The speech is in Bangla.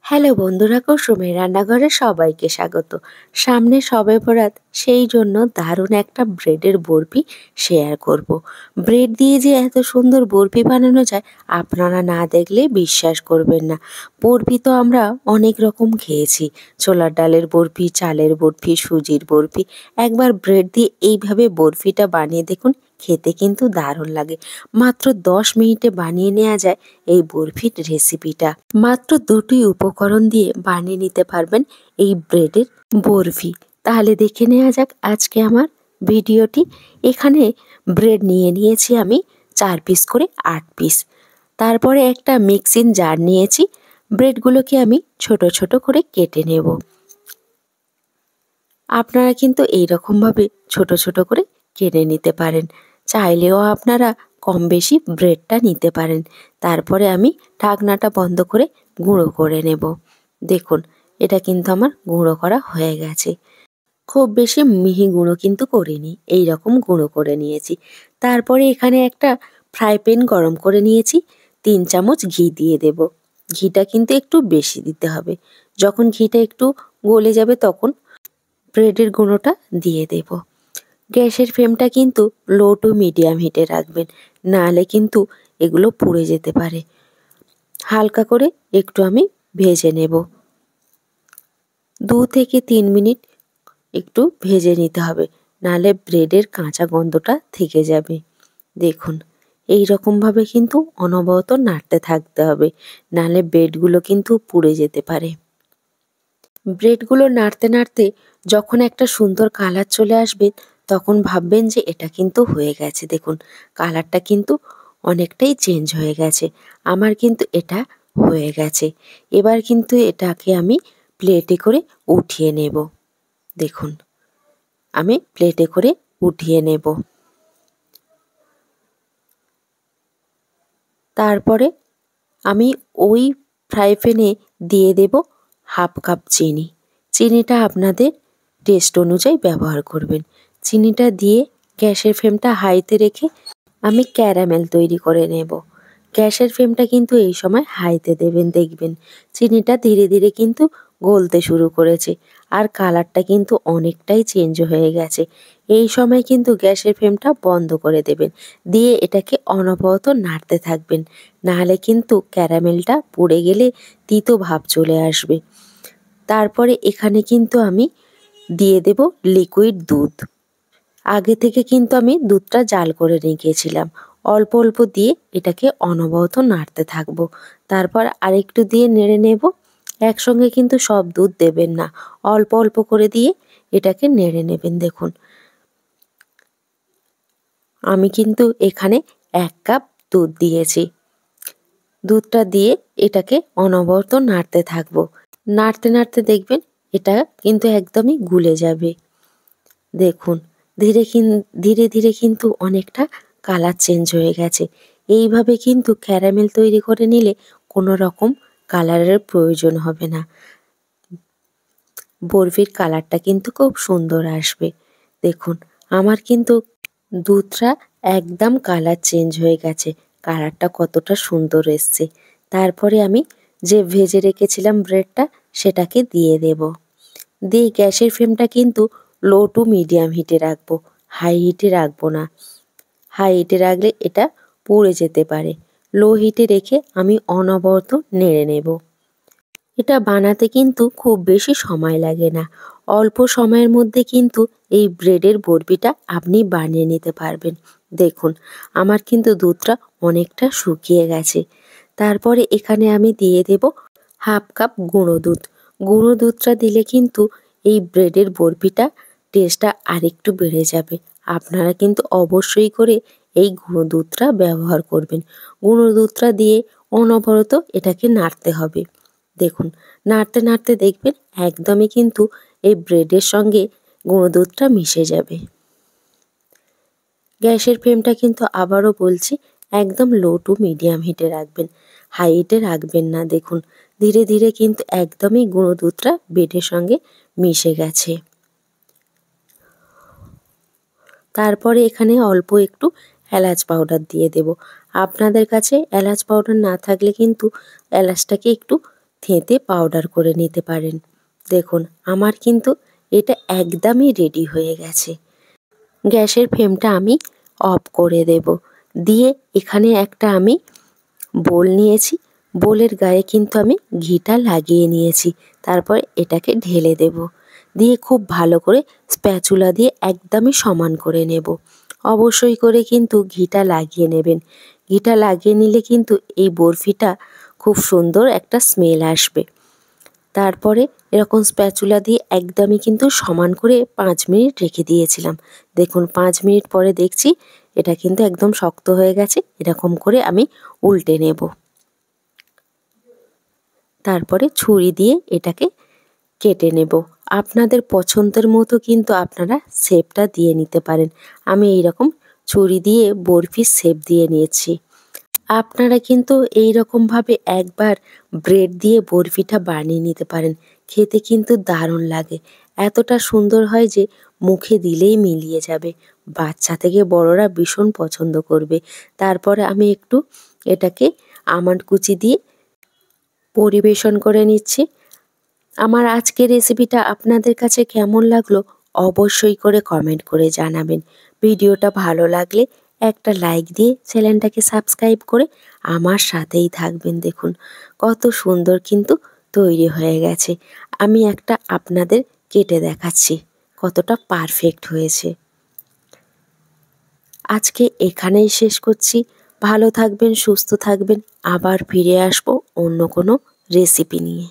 হ্যালো বন্ধুরা, কুসুমের রান্নাঘরে সবাইকে স্বাগত। সামনে শবে বরাত, সেই জন্য দারুণ একটা ব্রেডের বরফি শেয়ার করব। ব্রেড দিয়ে যে এত সুন্দর বরফি বানানো যায় আপনারা না দেখলে বিশ্বাস করবেন না। বরফি তো আমরা অনেক রকম খেয়েছি, ছোলার ডালের বরফি, চালের বরফি, সুজির বরফি। একবার ব্রেড দিয়ে এইভাবে বরফিটা বানিয়ে দেখুন, খেতে কিন্তু দারুণ লাগে। মাত্র 10 মিনিটে বানিয়ে নেওয়া যায় এই বরফির রেসিপিটা। মাত্র দুটি উপকরণ দিয়ে বানিয়ে নিতে পারবেন এই ব্রেডের বরফি। তাহলে দেখে নেওয়া যাক আজকে আমার ভিডিওটি। এখানে ব্রেড নিয়ে নিয়েছি আমি 4 পিস করে 8 পিস। তারপরে একটা মিক্সিং জার নিয়েছি। ব্রেডগুলোকে আমি ছোট ছোট করে কেটে নেব। আপনারা কিন্তু এইরকমভাবে ছোট ছোট করে কেটে নিতে পারেন। চাইলেও আপনারা কম বেশি ব্রেডটা নিতে পারেন। তারপরে আমি ঢাকনাটা বন্ধ করে গুঁড়ো করে নেব। দেখুন, এটা কিন্তু আমার গুঁড়ো করা হয়ে গেছে। খুব বেশি মিহি গুঁড়ো কিন্তু করিনি, এই রকম গুঁড়ো করে নিয়েছি। তারপরে এখানে একটা ফ্রাই প্যান গরম করে নিয়েছি। 3 চামচ ঘি দিয়ে দেব। ঘিটা কিন্তু একটু বেশি দিতে হবে। যখন ঘিটা একটু গলে যাবে তখন ব্রেডের গুঁড়োটা দিয়ে দেব। গ্যাসের ফ্লেমটা কিন্তু লো টু মিডিয়াম হিটে রাখবেন, নাহলে কিন্তু এগুলো পুড়ে যেতে পারে। হালকা করে একটু আমি ভেজে নেব। 2 থেকে 3 মিনিট একটু ভেজে নিতে হবে, নাহলে ব্রেডের কাঁচা গন্ধটা থেকে যাবে। দেখুন, এই রকমভাবে কিন্তু অনবরত নাড়তে থাকতে হবে, নাহলে ব্রেডগুলো কিন্তু পুড়ে যেতে পারে। ব্রেডগুলো নাড়তে নাড়তে যখন একটা সুন্দর কালার চলে আসবে তখন ভাববেন যে এটা কিন্তু হয়ে গেছে। দেখুন, কালারটা কিন্তু অনেকটাই চেঞ্জ হয়ে গেছে। আমার কিন্তু এটা হয়ে গেছে। এবার কিন্তু এটাকে আমি প্লেটে করে উঠিয়ে নেব। দেখুন, আমি প্লেটে করে উঠিয়ে নেব। তারপরে আমি ওই ফ্রাই প্যানে দিয়ে দেব হাফ কাপ চিনি। চিনিটা আপনাদের টেস্ট অনুযায়ী ব্যবহার করবেন। চিনিটা দিয়ে গ্যাসের ফ্লেমটা হাইতে রেখে আমি ক্যারামেল তৈরি করে নেব। গ্যাসের ফ্লেমটা কিন্তু এই সময় হাইতে দেবেন। দেখবেন চিনিটা ধীরে ধীরে কিন্তু গলতে শুরু করেছে, আর কালারটা কিন্তু অনেকটাই চেঞ্জ হয়ে গেছে। এই সময় কিন্তু গ্যাসের ফ্লেমটা বন্ধ করে দেবেন, দিয়ে এটাকে অনবরত নাড়তে থাকবেন, নাহলে কিন্তু ক্যারামেলটা পুড়ে গেলে তিতো ভাব চলে আসবে। তারপরে এখানে কিন্তু আমি দিয়ে দেব লিকুইড দুধ। আগে থেকে কিন্তু আমি দুধটা জাল করে রেখেছিলাম। অল্প অল্প দিয়ে এটাকে অনবরত নাড়তে থাকবো। তারপর আরেকটু দিয়ে নেড়ে নেব। একসঙ্গে কিন্তু সব দুধ দেবেন না, অল্প অল্প করে দিয়ে এটাকে নেড়ে নেবেন। দেখুন, আমি কিন্তু এখানে 1 কাপ দুধ দিয়েছি। দুধটা দিয়ে এটাকে অনবরত নাড়তে থাকবো। নাড়তে নাড়তে দেখবেন এটা কিন্তু একদমই গুলে যাবে। দেখুন, ধীরে ধীরে কিন্তু অনেকটা কালার চেঞ্জ হয়ে গেছে। এইভাবে কিন্তু ক্যারামেল তৈরি করে নিলে কোনো রকম কালারের প্রয়োজন হবে না। বরফির কালারটা কিন্তু খুব সুন্দর আসবে। দেখুন, আমার কিন্তু দুধটা একদম কালার চেঞ্জ হয়ে গেছে। কালারটা কতটা সুন্দর এসছে। তারপরে আমি যে ভেজে রেখেছিলাম ব্রেডটা সেটাকে দিয়ে দেব। দিয়ে গ্যাসের ফ্লেমটা কিন্তু লো টু মিডিয়াম হিটে রাখবো, হাই হিটে রাখবো না। হাই হিটে রাখলে এটা পুড়ে যেতে পারে। লো হিটে রেখে আমি অনবরত নেড়ে নেব। এটা বানাতে কিন্তু খুব বেশি সময় লাগে না। অল্প সময়ের মধ্যে কিন্তু এই ব্রেডের বরফিটা আপনি বানিয়ে নিতে পারবেন। দেখুন, আমার কিন্তু দুধটা অনেকটা শুকিয়ে গেছে। তারপরে এখানে আমি দিয়ে দেব হাফ কাপ গুঁড়ো দুধ। গুঁড়ো দুধটা দিলে কিন্তু এই ব্রেডের বরফিটা টেস্টটা আরেকটু বেড়ে যাবে। আপনারা কিন্তু অবশ্যই করে এই গুঁড়ো দুধটা ব্যবহার করবেন। গুঁড়ো দুধটা দিয়ে অনবরত এটাকে নাড়তে হবে। দেখুন, নাড়তে নাড়তে দেখবেন একদমই কিন্তু এই ব্রেডের সঙ্গে গুঁড়ো দুধটা মিশে যাবে। গ্যাসের ফ্লেমটা কিন্তু আবারও বলছি একদম লো টু মিডিয়াম হিটে রাখবেন, হাই হিটে রাখবেন না। দেখুন, ধীরে ধীরে কিন্তু একদমই গুঁড়ো দুধটা ব্রেডের সঙ্গে মিশে গেছে। তারপরে এখানে অল্প একটু এলাচ পাউডার দিয়ে দেব। আপনাদের কাছে এলাচ পাউডার না থাকলে কিন্তু এলাচটাকে একটু থেঁতে পাউডার করে নিতে পারেন। দেখুন আমার কিন্তু এটা একদমই রেডি হয়ে গেছে। গ্যাসের ফ্লেমটা আমি অফ করে দেব। দিয়ে এখানে একটা আমি বোল নিয়েছি, বোলের গায়ে কিন্তু আমি ঘিটা লাগিয়ে নিয়েছি। তারপর এটাকে ঢেলে দেব, দিয়ে খুব ভালো করে স্প্যাচুলা দিয়ে একদমই সমান করে নেব। অবশ্যই করে কিন্তু ঘিটা লাগিয়ে নেবেন। ঘিটা লাগিয়ে নিলে কিন্তু এই বরফিটা খুব সুন্দর একটা স্মেল আসবে। তারপরে এরকম স্প্যাচুলা দিয়ে একদমই কিন্তু সমান করে 5 মিনিট রেখে দিয়েছিলাম। দেখুন 5 মিনিট পরে দেখছি এটা কিন্তু একদম শক্ত হয়ে গেছে। এরকম করে আমি উল্টে নেব। তারপরে ছুরি দিয়ে এটাকে কেটে নেব। আপনাদের পছন্দের মতো কিন্তু আপনারা শেপটা দিয়ে নিতে পারেন। আমি এইরকম ছুরি দিয়ে বরফির শেপ দিয়ে নিয়েছি। আপনারা কিন্তু এইরকমভাবে একবার ব্রেড দিয়ে বরফিটা বানিয়ে নিতে পারেন। খেতে কিন্তু দারুণ লাগে। এতটা সুন্দর হয় যে মুখে দিলেই মিলিয়ে যাবে। বাচ্চা থেকে বড়রা ভীষণ পছন্দ করবে। তারপরে আমি একটু এটাকে আমন্ড কুচি দিয়ে পরিবেশন করে নিচ্ছি। আমার আজকের রেসিপিটা আপনাদের কাছে কেমন লাগলো অবশ্যই করে কমেন্ট করে জানাবেন। ভিডিওটা ভালো লাগলে একটা লাইক দিয়ে চ্যানেলটাকে সাবস্ক্রাইব করে আমার সাথেই থাকবেন। দেখুন কত সুন্দর কিন্তু তৈরি হয়ে গেছে। আমি একটা আপনাদের কেটে দেখাচ্ছি কতটা পারফেক্ট হয়েছে। আজকে এখানেই শেষ করছি। ভালো থাকবেন, সুস্থ থাকবেন। আবার ফিরে আসবো অন্য কোনো রেসিপি নিয়ে।